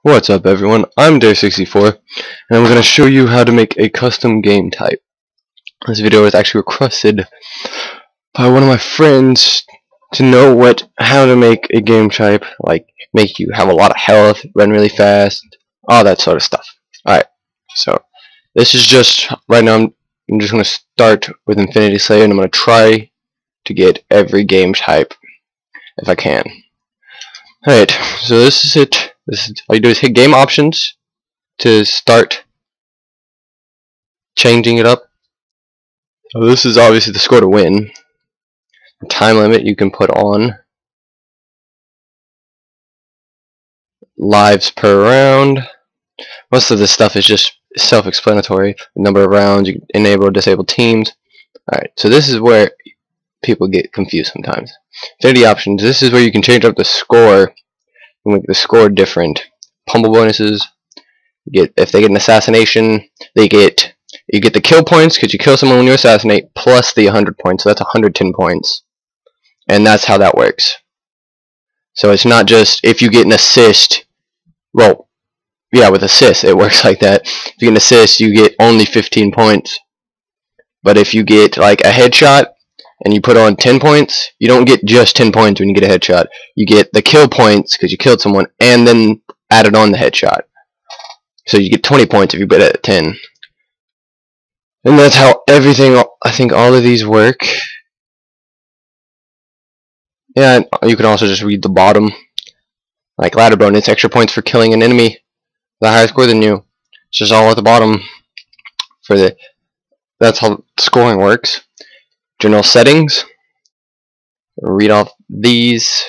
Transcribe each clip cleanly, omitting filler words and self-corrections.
What's up everyone, I'm Dare64 and I'm going to show you how to make a custom game type. This video was actually requested by one of my friends to know how to make a game type, like make you have a lot of health, run really fast, all that sort of stuff. Alright, so this is just, right now I'm just going to start with Infinity Slayer and I'm going to try to get every game type if I can. Alright, so this is it. All you do is hit game options to start changing it up. So this is obviously the score to win. The time limit you can put on. Lives per round. Most of this stuff is just self-explanatory. The number of rounds, you can enable or disable teams. Alright, so this is where people get confused sometimes. Infinity options, this is where you can change up the score. Make the score different. Pummel bonuses. If they get an assassination, you get the kill points because you kill someone when you assassinate, plus the 100 points. So that's 110 points, and that's how that works. So it's not just if you get an assist. Well, yeah, with assist it works like that. If you get an assist, you get only 15 points. But if you get like a headshot and you put on 10 points, you don't get just 10 points when you get a headshot. You get the kill points because you killed someone, and then added on the headshot. So you get 20 points if you bet at 10. And that's how everything, I think all of these work. Yeah, you can also just read the bottom. Like ladder bonus, extra points for killing an enemy with a higher score than you. It's just all at the bottom. That's how scoring works. General settings. Read off these.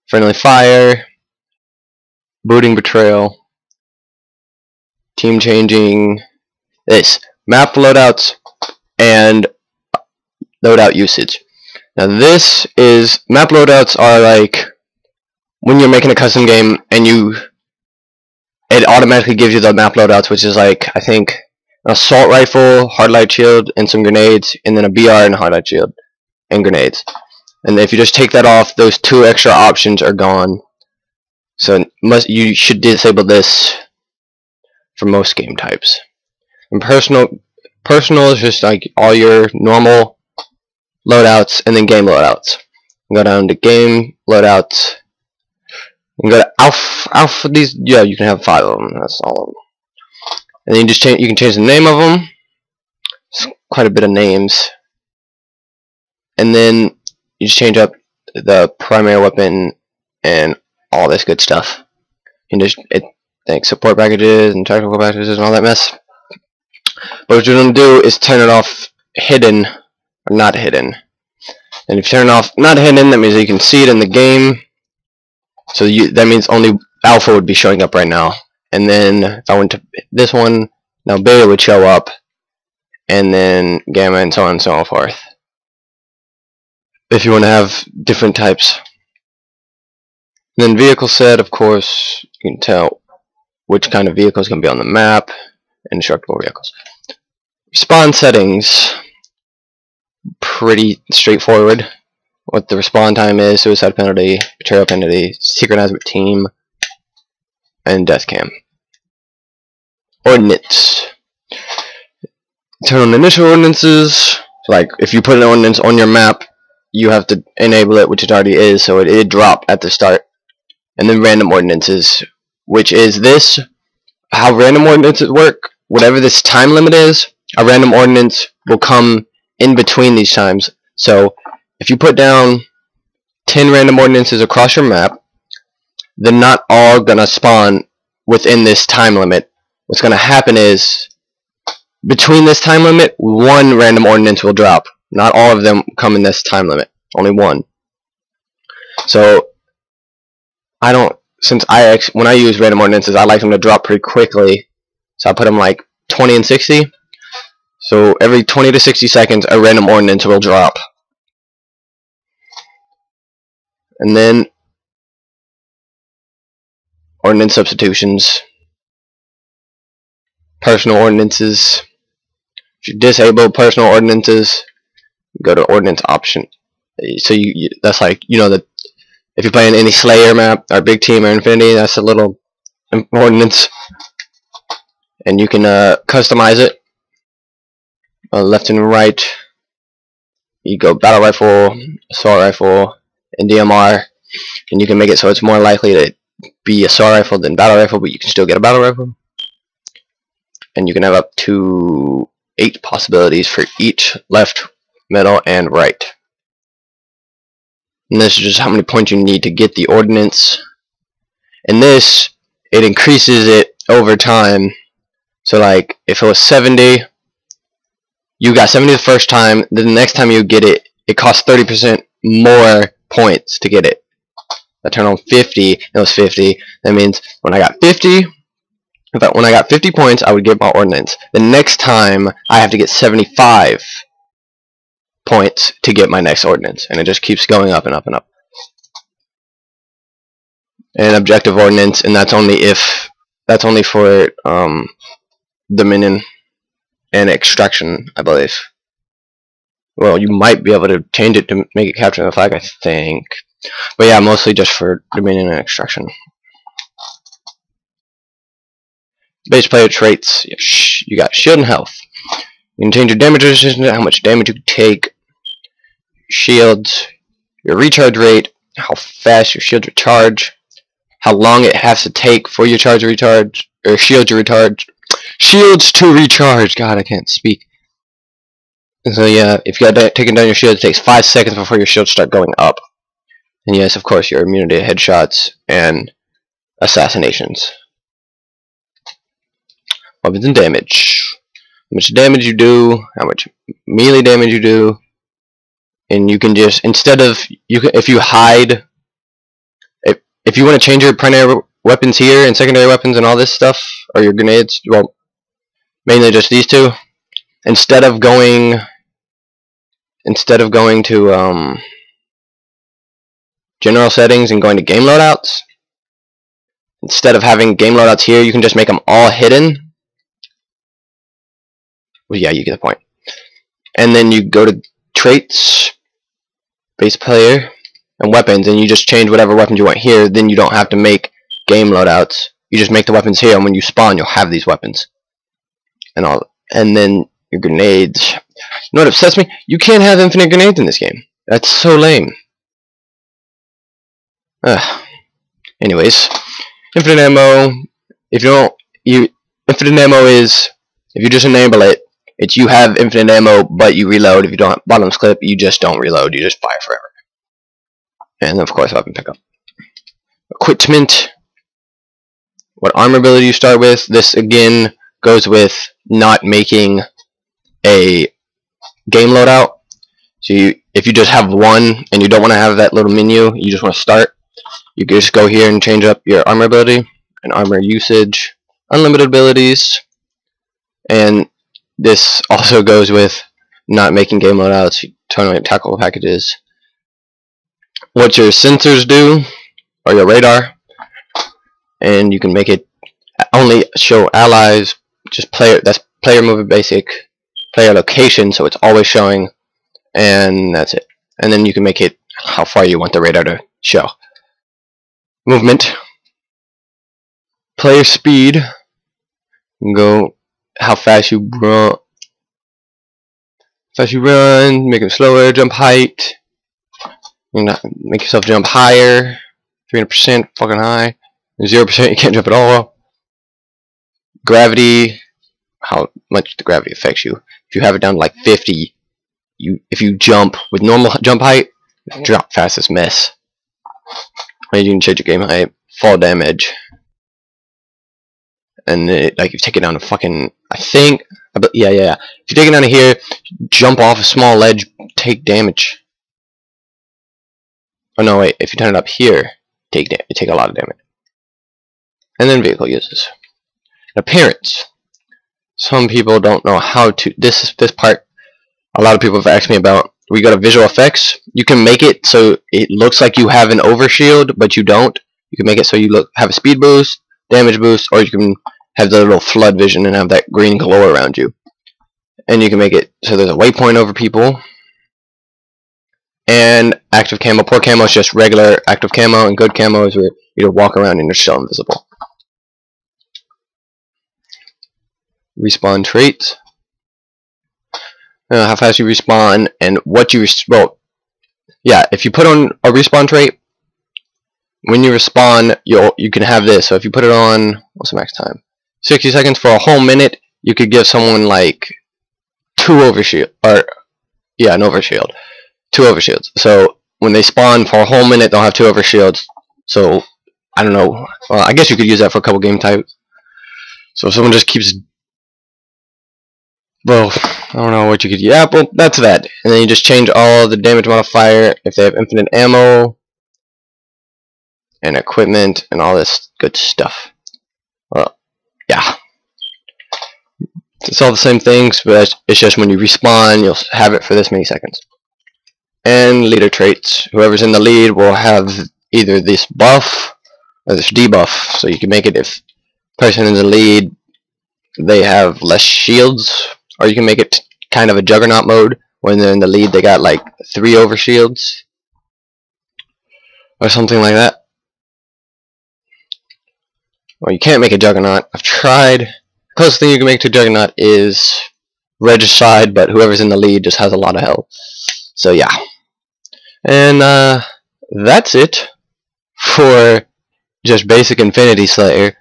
Friendly fire. Booting betrayal. Team changing. This. Map loadouts and loadout usage. Now this is, map loadouts are like when you're making a custom game and it automatically gives you the map loadouts, which is like, I think, an assault rifle, hard light shield, and some grenades, and then a BR and a hard light shield and grenades. And if you just take that off, those two extra options are gone. So you should disable this for most game types. And personal is just like all your normal loadouts and then game loadouts. Go down to game loadouts and go to alpha. These, yeah, you can have 5 of them. That's all of them. And then you can change the name of them. It's quite a bit of names. And then you just change up the primary weapon and all this good stuff. You can just like support packages and tactical packages and all that mess. But what you're going to do is turn it off hidden or not hidden. And if you turn it off not hidden, that means that you can see it in the game. So that means only alpha would be showing up right now. And then if I went to this one, now beta would show up, and then gamma, and so on and so forth. If you want to have different types. And then vehicle set, of course, you can tell which kind of vehicles can be on the map. Indestructible vehicles. Respawn settings, pretty straightforward. What the respawn time is, suicide penalty, betrayal penalty, synchronized with team, and death cam. Ordnance. Turn on initial ordinances. Like if you put an ordinance on your map, you have to enable it, which it already is, so it dropped at the start. And then random ordinances, which is this. How random ordinances work, whatever this time limit is, a random ordinance will come in between these times. So if you put down 10 random ordinances across your map, they're not all gonna spawn within this time limit. What's gonna happen is between this time limit, one random ordinance will drop. Not all of them come in this time limit, only one. So when I use random ordinances, I like them to drop pretty quickly. So I put them like 20 and 60. So every 20 to 60 seconds, a random ordinance will drop. And then ordinance substitutions, personal ordinances. If you disable personal ordinances, go to ordinance option. So that's like, you know, that if you're playing any Slayer map or Big Team or Infinity, that's a little ordnance, and you can customize it left and right. You go battle rifle, assault rifle, and DMR, and you can make it so it's more likely to be assault rifle than battle rifle, but you can still get a battle rifle. And you can have up to 8 possibilities for each left, middle, and right. And this is just how many points you need to get the ordnance. And this, it increases it over time. So like, if it was 70, you got 70 the first time, then the next time you get it, it costs 30% more points to get it. I turn on 50, and it was 50. That means when I got 50, when I got 50 points, I would get my ordnance. The next time, I have to get 75 points to get my next ordnance, and it just keeps going up and up and up. And objective ordnance, and that's only for Dominion and extraction, I believe. Well, you might be able to change it to make it capture the flag, I think. But yeah, mostly just for Dominion and extraction. Base player traits. You got shield and health. You can change your damage resistance, how much damage you can take. Shields. Your recharge rate. How fast your shields recharge. How long it has to take for your charge to recharge. Or shield to recharge. Shields to recharge. God, I can't speak. So yeah, if you got taken down your shield, it takes 5 seconds before your shields start going up. And yes, of course, your immunity to headshots and assassinations. Weapons and damage. How much damage you do, how much melee damage you do, and you can just, instead of, if you hide, if you want to change your primary weapons here and secondary weapons and all this stuff, or your grenades, well, mainly just these two, instead of going to general settings and going to game loadouts, instead of having game loadouts here, you can just make them all hidden. Well, yeah, you get the point. And then you go to traits, base player, and weapons, and you just change whatever weapons you want here. Then you don't have to make game loadouts. You just make the weapons here, and when you spawn, you'll have these weapons and all. And then your grenades. You know what upsets me? You can't have infinite grenades in this game. That's so lame. Anyways, infinite ammo. Infinite ammo is, if you just enable it, it's you have infinite ammo, but you reload. If you don't have bottomless clip, you just don't reload. You just fire forever. And of course, weapon pickup. Equipment. What armor ability you start with? This again goes with not making a game loadout. So if you just have one and you don't want to have that little menu, you just want to start, you can just go here and change up your armor ability and armor usage, unlimited abilities, and this also goes with not making game loadouts, turn on your tactical packages. What your sensors do, or your radar, and you can make it only show allies, just that's player movement basic, player location, so it's always showing, and that's it. And then you can make it how far you want the radar to show. Movement, player speed, you can go how fast you run, make it slower, jump height, you know, make yourself jump higher, 300% fucking high, 0% you can't jump at all. Gravity, how much the gravity affects you. If you have it down to like 50, if you jump with normal jump height, drop fast as mess. And you can change your game height, fall damage, and like you take it down to fucking, I think, yeah. If you take it down to here, jump off a small ledge, take damage. Oh no, wait, if you turn it up here, take a lot of damage. And then vehicle uses. Appearance. Some people don't know how to. This part, a lot of people have asked me about. We go to visual effects. You can make it so it looks like you have an overshield, but you don't. You can make it so you have a speed boost, damage boost, or you can have the little flood vision and have that green glow around you. And you can make it so there's a waypoint over people. And active camo. Poor camo is just regular active camo, and good camo is where you walk around and you're still invisible. respawn traits, how fast you respawn, and what you well, yeah, if you put on a respawn trait, when you respawn, you can have this. So if you put it on, what's the max time? 60 seconds for a whole minute. You could give someone like 2 overshield, or yeah, an overshield, 2 overshields. So when they spawn for a whole minute, they'll have 2 overshields. So I don't know. Well, I guess you could use that for a couple game types. So if someone just keeps, well, I don't know what you could. Yeah, well, that's that. And then you just change all the damage modifier if they have infinite ammo and equipment and all this good stuff. Well, yeah. It's all the same things, but it's just when you respawn, you'll have it for this many seconds. And leader traits. Whoever's in the lead will have either this buff or this debuff. So you can make it if the person in the lead, they have less shields, or you can make it kind of a juggernaut mode. When they're in the lead, they got like 3 overshields or something like that. Or you can't make a juggernaut. I've tried. Closest thing you can make to Juggernaut is Regicide, but whoever's in the lead just has a lot of health. So yeah. And that's it for just basic Infinity Slayer.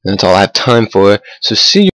That's all I have time for. So see you.